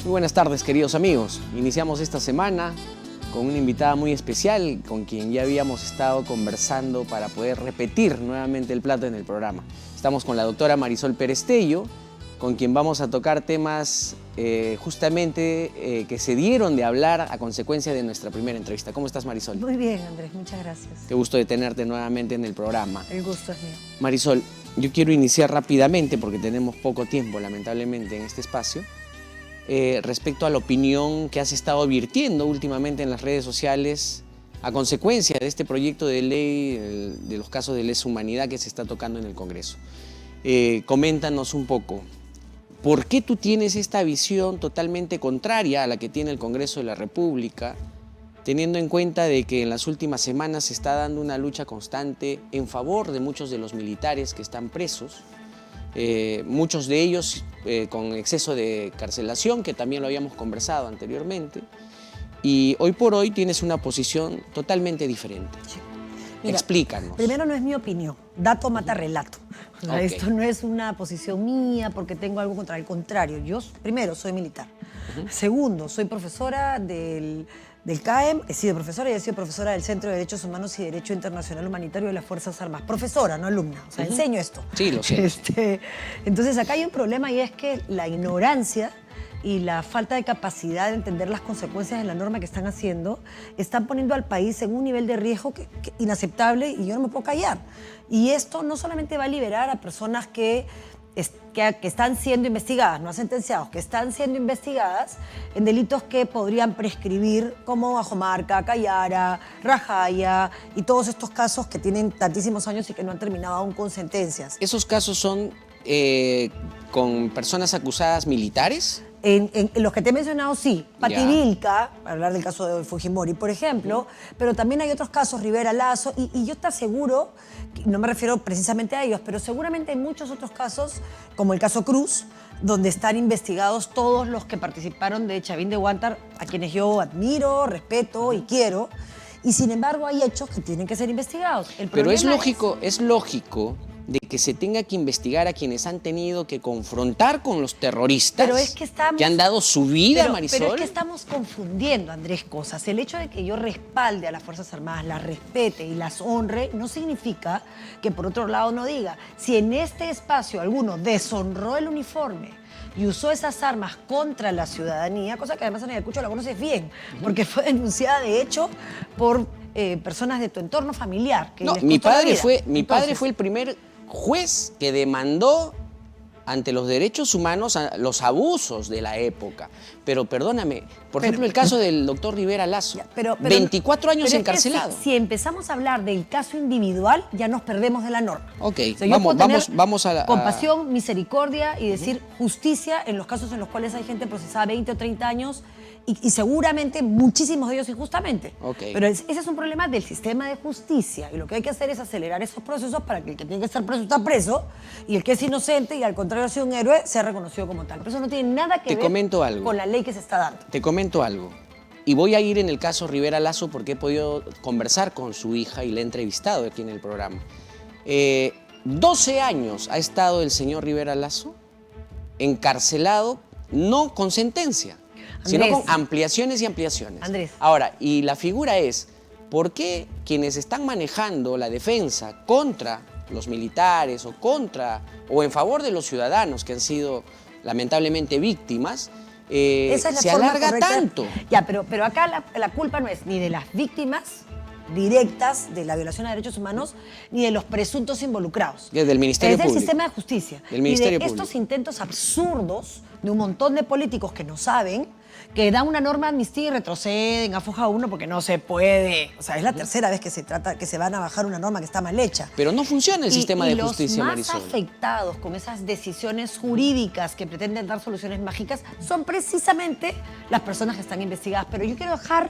Muy buenas tardes, queridos amigos. Iniciamos esta semana con una invitada muy especial con quien ya habíamos estado conversando para poder repetir nuevamente el plato en el programa. Estamos con la doctora Marisol Pérez Tello, con quien vamos a tocar temas justamente que se dieron de hablar a consecuencia de nuestra primera entrevista. ¿Cómo estás, Marisol? Muy bien, Andrés, muchas gracias. Qué gusto de tenerte nuevamente en el programa. El gusto es mío. Marisol, yo quiero iniciar rápidamente, porque tenemos poco tiempo, lamentablemente, en este espacio, respecto a la opinión que has estado virtiendo últimamente en las redes sociales a consecuencia de este proyecto de ley de los casos de lesa humanidad que se está tocando en el Congreso. Coméntanos un poco, ¿por qué tú tienes esta visión totalmente contraria a la que tiene el Congreso de la República, teniendo en cuenta de que en las últimas semanas se está dando una lucha constante en favor de muchos de los militares que están presos, muchos de ellos con exceso de carcelación, que también lo habíamos conversado anteriormente, y hoy por hoy tienes una posición totalmente diferente? Sí. Mira, explícanos. Primero, no es mi opinión, dato mata relato. O sea, Okay. Esto no es una posición mía porque tengo algo contra el contrario. Yo, primero, soy militar. Segundo, soy profesora del CAEM, he sido profesora y he sido profesora del Centro de Derechos Humanos y Derecho Internacional Humanitario de las Fuerzas Armadas. Profesora, no alumna. O sea, enseño esto. Sí, lo sé. Entonces, acá hay un problema y es que la ignorancia y la falta de capacidad de entender las consecuencias de la norma que están haciendo están poniendo al país en un nivel de riesgo inaceptable, y yo no me puedo callar. Y esto no solamente va a liberar a personas que están siendo investigadas, no a sentenciados, que están siendo investigadas en delitos que podrían prescribir, como Ajomarca, Cayara, Rajaya y todos estos casos que tienen tantísimos años y que no han terminado aún con sentencias. ¿Esos casos son con personas acusadas militares? En los que te he mencionado, sí. Pativilca, para hablar del caso de Fujimori, por ejemplo, pero también hay otros casos, Rivera Lazo, y yo te aseguro, no me refiero precisamente a ellos, pero seguramente hay muchos otros casos, como el caso Cruz, donde están investigados todos los que participaron de Chavín de Huántar, a quienes yo admiro, respeto y quiero, y sin embargo hay hechos que tienen que ser investigados. Pero es lógico de que se tenga que investigar a quienes han tenido que confrontar con los terroristas, pero es que han dado su vida, Marisol. Pero es que estamos confundiendo, Andrés, cosas. El hecho de que yo respalde a las Fuerzas Armadas, las respete y las honre, no significa que por otro lado no diga, si en este espacio alguno deshonró el uniforme y usó esas armas contra la ciudadanía, cosa que además en Ayacucho la conoces bien, porque fue denunciada de hecho por personas de tu entorno familiar. Que no, les mi costó la padre vida. padre fue el primer juez que demandó ante los derechos humanos a los abusos de la época. Pero perdóname, por ejemplo, el caso del doctor Rivera Lazo, 24 años pero encarcelado. Es que si empezamos a hablar del caso individual, ya nos perdemos de la norma. Ok, o sea, vamos a la... compasión, misericordia y decir justicia en los casos en los cuales hay gente procesada 20 o 30 años y seguramente muchísimos de ellos injustamente. Okay. Pero ese es un problema del sistema de justicia, y lo que hay que hacer es acelerar esos procesos para que el que tiene que estar preso está preso y el que es inocente y al contrario ha sido un héroe sea reconocido como tal. Pero eso no tiene nada que ver con la ley que se está dando. Te comento algo. Y voy a ir en el caso Rivera Lazo porque he podido conversar con su hija y la he entrevistado aquí en el programa. 12 años ha estado el señor Rivera Lazo encarcelado, no con sentencia, sino con ampliaciones y ampliaciones. Andrés. Ahora, y la figura es, ¿por qué quienes están manejando la defensa contra los militares o en favor de los ciudadanos que han sido lamentablemente víctimas, se alarga tanto? Ya, pero acá la culpa no es ni de las víctimas directas de la violación a derechos humanos, ni de los presuntos involucrados. Es del Ministerio Público. Es del sistema de justicia. Del Ministerio y de Público. Estos intentos absurdos de un montón de políticos que no saben, que dan una norma de amnistía y retroceden a foja 1 porque no se puede. O sea, es la tercera vez que se van a bajar una norma que está mal hecha. Pero no funciona el sistema de justicia, Marisol. Los más afectados con esas decisiones jurídicas que pretenden dar soluciones mágicas son precisamente las personas que están investigadas. Pero yo quiero dejar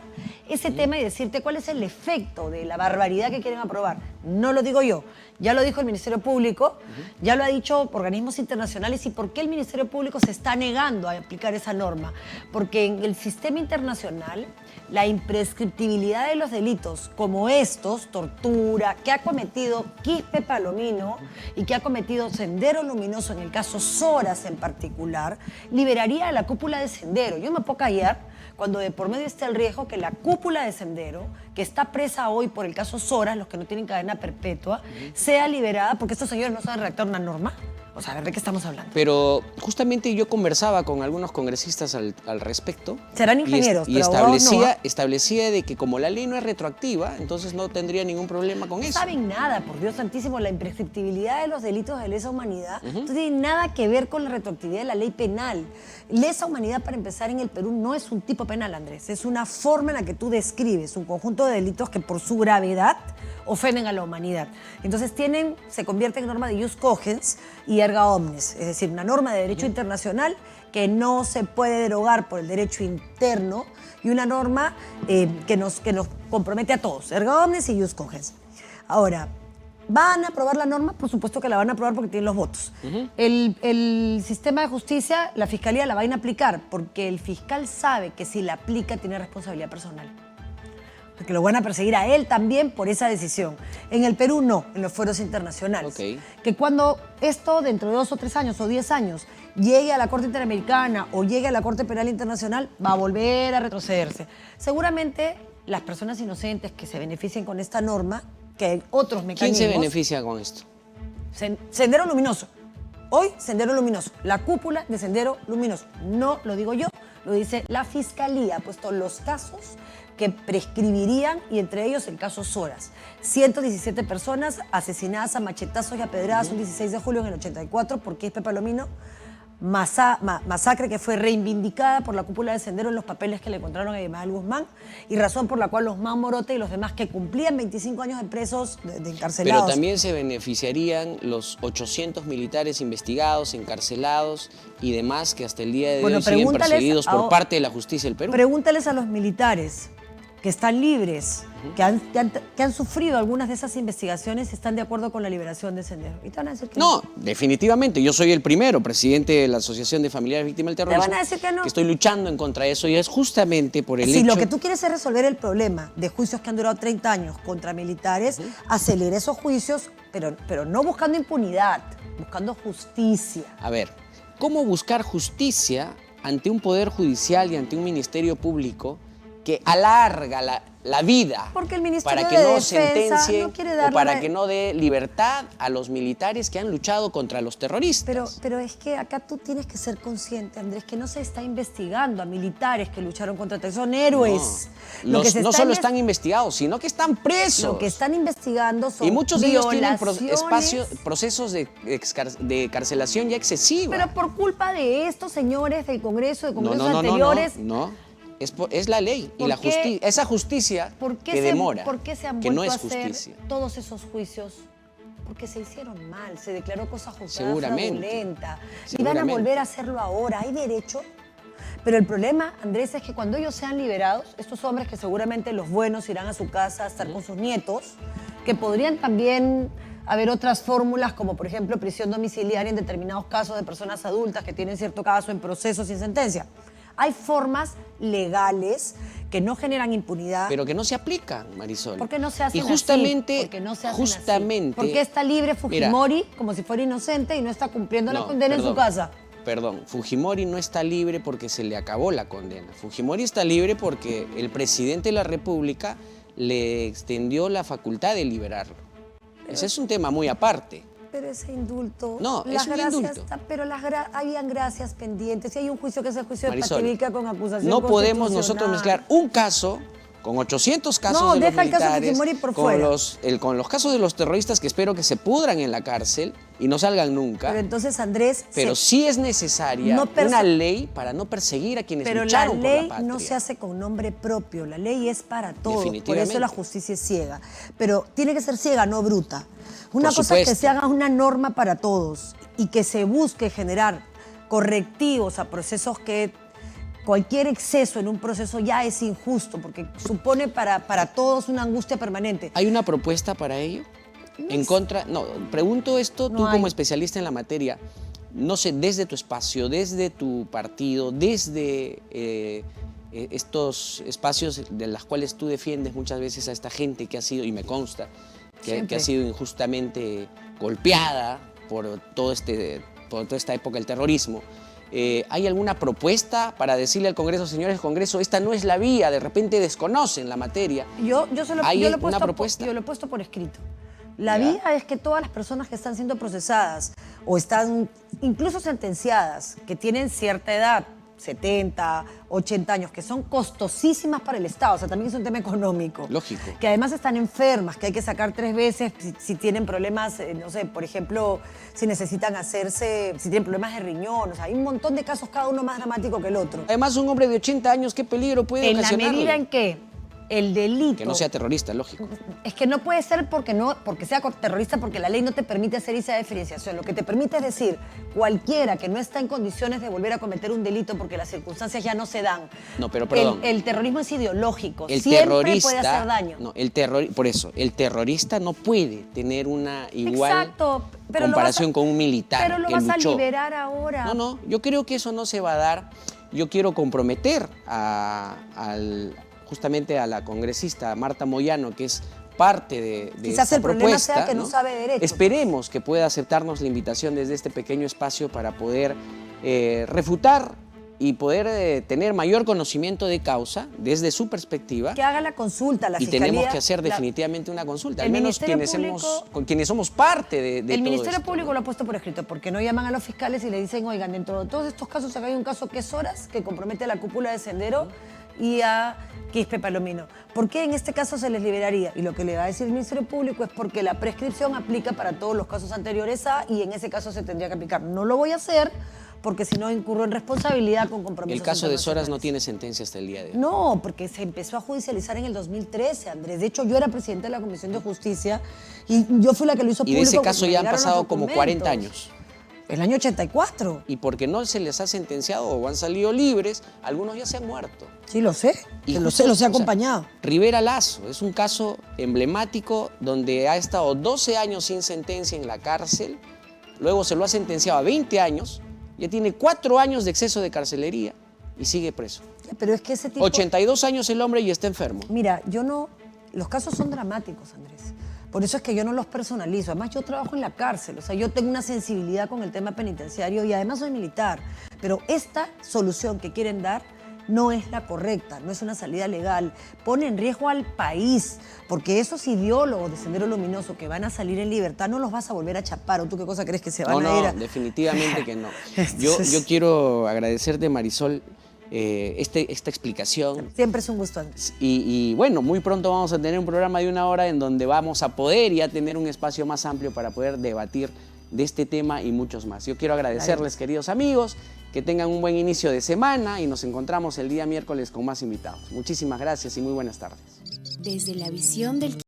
ese tema y decirte cuál es el efecto de la barbaridad que quieren aprobar. No lo digo yo, ya lo dijo el Ministerio Público, ya lo ha dicho organismos internacionales. ¿Y por qué el Ministerio Público se está negando a aplicar esa norma? Porque en el sistema internacional la imprescriptibilidad de los delitos como estos, tortura, que ha cometido Quispe Palomino y que ha cometido Sendero Luminoso en el caso Soras en particular, liberaría a la cúpula de Sendero. Yo me puedo callar cuando de por medio está el riesgo que la cúpula de Sendero, que está presa hoy por el caso Soras, los que no tienen cadena perpetua, sea liberada porque estos señores no saben redactar una norma. O sea, a ver, ¿de qué estamos hablando? Pero justamente yo conversaba con algunos congresistas al respecto. Serán ingenieros, y pero abogados no. establecía de que como la ley no es retroactiva, entonces no tendría ningún problema con No eso. saben nada, por Dios santísimo, la imprescriptibilidad de los delitos de lesa humanidad no tiene nada que ver con la retroactividad de la ley penal. Lesa humanidad, para empezar, en el Perú no es un tipo penal, Andrés, es una forma en la que tú describes un conjunto de delitos que por su gravedad ofenden a la humanidad. Entonces se convierte en norma de ius cogens y erga omnes, es decir, una norma de derecho internacional que no se puede derogar por el derecho interno y una norma que nos compromete a todos, erga omnes y ius cogens. Ahora, ¿van a aprobar la norma? Por supuesto que la van a aprobar porque tienen los votos. El sistema de justicia, la fiscalía la va a inaplicar porque el fiscal sabe que si la aplica tiene responsabilidad personal. Porque lo van a perseguir a él también por esa decisión. En el Perú no, en los fueros internacionales. Okay. Que cuando esto dentro de 2 o 3 años o 10 años llegue a la Corte Interamericana o llegue a la Corte Penal Internacional, va a volver a retrocederse. Seguramente las personas inocentes que se beneficien con esta norma, que hay otros mecanismos... ¿Quién se beneficia con esto? Sendero Luminoso. Hoy, Sendero Luminoso. La cúpula de Sendero Luminoso. No lo digo yo, lo dice la Fiscalía. Ha puesto los casos que prescribirían y entre ellos el caso Soras. 117 personas asesinadas a machetazos y a pedradas un 16 de julio en el 84 por Quispe Palomino. Masacre que fue reivindicada por la cúpula de Sendero en los papeles que le encontraron a Ismael Guzmán y razón por la cual Osman Morote y los demás que cumplían 25 años de presos, de encarcelados. Pero también se beneficiarían los 800 militares investigados, encarcelados y demás que hasta el día de hoy siguen perseguidos por parte de la justicia del Perú. Pregúntales a los militares que están libres, que han sufrido algunas de esas investigaciones y están de acuerdo con la liberación de Sendero. Y te van a decir que no, definitivamente. Yo soy el primero, presidente de la Asociación de Familiares Víctimas del Terrorismo. Te van a decir que no. Que estoy luchando en contra de eso y es justamente por el hecho... Si lo que tú quieres es resolver el problema de juicios que han durado 30 años contra militares, acelera esos juicios, pero no buscando impunidad, buscando justicia. A ver, ¿cómo buscar justicia ante un poder judicial y ante un ministerio público que alarga la vida porque el Ministerio para que de no Defensa sentencie no quiere darle o para que no dé libertad a los militares que han luchado contra los terroristas? Pero es que acá tú tienes que ser consciente, Andrés, que no se está investigando a militares que lucharon contra terroristas. Son héroes. No solo están investigados, sino que están presos. Lo que están investigando son y muchos de ellos tienen procesos de carcelación ya excesivos. Pero por culpa de estos señores del Congreso, de congresos anteriores... Es la ley y la justicia, esa justicia que demora, ¿por qué se han que vuelto no es a hacer justicia? Todos esos juicios? Porque se hicieron mal, se declaró cosa juzgada Seguramente. fraudulenta. Y van a volver a hacerlo ahora. ¿Hay derecho? Pero el problema, Andrés, es que cuando ellos sean liberados, estos hombres que seguramente los buenos irán a su casa a estar con sus nietos, que podrían también haber otras fórmulas, como por ejemplo prisión domiciliaria en determinados casos de personas adultas que tienen cierto caso en proceso sin sentencia. Hay formas legales que no generan impunidad. Pero que no se aplican, Marisol. ¿Por qué no se hacen así? Porque no se hacen así. ¿Por qué está libre Fujimori como si fuera inocente y no está cumpliendo la condena en su casa? Perdón, Fujimori no está libre porque se le acabó la condena. Fujimori está libre porque el presidente de la República le extendió la facultad de liberarlo. Ese es un tema muy aparte. Pero ese indulto... No, es un indulto. Pero habían gracias pendientes. Si hay un juicio que es el juicio Marisol, de Pativica con acusación no podemos nosotros mezclar un caso con 800 casos de los deja el militares, caso Fujimori por fuera. Con los casos de los terroristas que espero que se pudran en la cárcel y no salgan nunca. Pero entonces, Andrés... Pero sí es necesaria una ley para no perseguir a quienes lucharon por la patria. Pero la ley no se hace con nombre propio, la ley es para todos, por eso la justicia es ciega. Pero tiene que ser ciega, no bruta. Una cosa es que se haga una norma para todos y que se busque generar correctivos a procesos que cualquier exceso en un proceso ya es injusto, porque supone para todos una angustia permanente. ¿Hay una propuesta para ello? En contra, no, pregunto esto tú como especialista en la materia, no sé, desde tu espacio, desde tu partido, desde estos espacios de los cuales tú defiendes muchas veces a esta gente que ha sido, y me consta, que ha sido injustamente golpeada por toda esta época del terrorismo. ¿Hay alguna propuesta para decirle al Congreso, señores Congreso, esta no es la vía, de repente desconocen la materia? ¿Hay una propuesta? Yo lo he puesto por escrito. La vía es que todas las personas que están siendo procesadas o están incluso sentenciadas, que tienen cierta edad, 70, 80 años, que son costosísimas para el Estado, o sea, también es un tema económico. Lógico. Que además están enfermas, que hay que sacar 3 veces si tienen problemas, no sé, por ejemplo, si necesitan si tienen problemas de riñón, o sea, hay un montón de casos, cada uno más dramático que el otro. Además, un hombre de 80 años, ¿qué peligro puede ocasionarle? En la medida en que el delito... Que no sea terrorista, lógico. Es que no puede ser porque sea terrorista, porque la ley no te permite hacer esa diferenciación. Lo que te permite es decir, cualquiera que no está en condiciones de volver a cometer un delito porque las circunstancias ya no se dan. No, pero perdón. El terrorismo es ideológico. Siempre puede hacer daño. No, por eso, el terrorista no puede tener una igual comparación con un militar que luchó. Pero lo vas a liberar ahora. No, yo creo que eso no se va a dar. Yo quiero comprometer justamente a la congresista Marta Moyano, que es parte de quizás esta el propuesta, problema sea que no sabe derecho. Esperemos que pueda aceptarnos la invitación desde este pequeño espacio para poder refutar y poder tener mayor conocimiento de causa desde su perspectiva. Que haga la consulta, la Fiscalía. Y tenemos que hacer definitivamente una consulta, al menos quienes somos parte de todo esto. El Ministerio Público lo ha puesto por escrito, porque no llaman a los fiscales y le dicen, oigan, dentro de todos estos casos acá hay un caso que es Horas, que compromete a la cúpula de Sendero y a Quispe Palomino. ¿Por qué en este caso se les liberaría? Y lo que le va a decir el Ministerio Público es porque la prescripción aplica para todos los casos anteriores a, y en ese caso se tendría que aplicar. No lo voy a hacer porque si no incurro en responsabilidad con compromisos. El caso de Soras no tiene sentencia hasta el día de hoy. No, porque se empezó a judicializar en el 2013, Andrés. De hecho, yo era presidenta de la Comisión de Justicia y yo fui la que lo hizo público. Y de ese caso ya han pasado como 40 años. El año 84. Y porque no se les ha sentenciado o han salido libres, algunos ya se han muerto. Sí, lo sé. Los he acompañado. Rivera Lazo es un caso emblemático donde ha estado 12 años sin sentencia en la cárcel, luego se lo ha sentenciado a 20 años, ya tiene 4 años de exceso de carcelería y sigue preso. Pero es que ese tipo... 82 años el hombre y está enfermo. Mira, los casos son dramáticos, Andrés. Por eso es que yo no los personalizo. Además, yo trabajo en la cárcel. O sea, yo tengo una sensibilidad con el tema penitenciario y además soy militar. Pero esta solución que quieren dar no es la correcta, no es una salida legal. Pone en riesgo al país, porque esos ideólogos de Sendero Luminoso que van a salir en libertad no los vas a volver a chapar. ¿O tú qué cosa crees que se van a ir a...? No, definitivamente que no. Yo quiero agradecerte, Marisol, esta explicación. Siempre es un gusto, Andrés. Y bueno, muy pronto vamos a tener un programa de 1 hora en donde vamos a poder ya tener un espacio más amplio para poder debatir de este tema y muchos más. Yo quiero agradecerles, queridos amigos, que tengan un buen inicio de semana y nos encontramos el día miércoles con más invitados. Muchísimas gracias y muy buenas tardes. Desde la visión del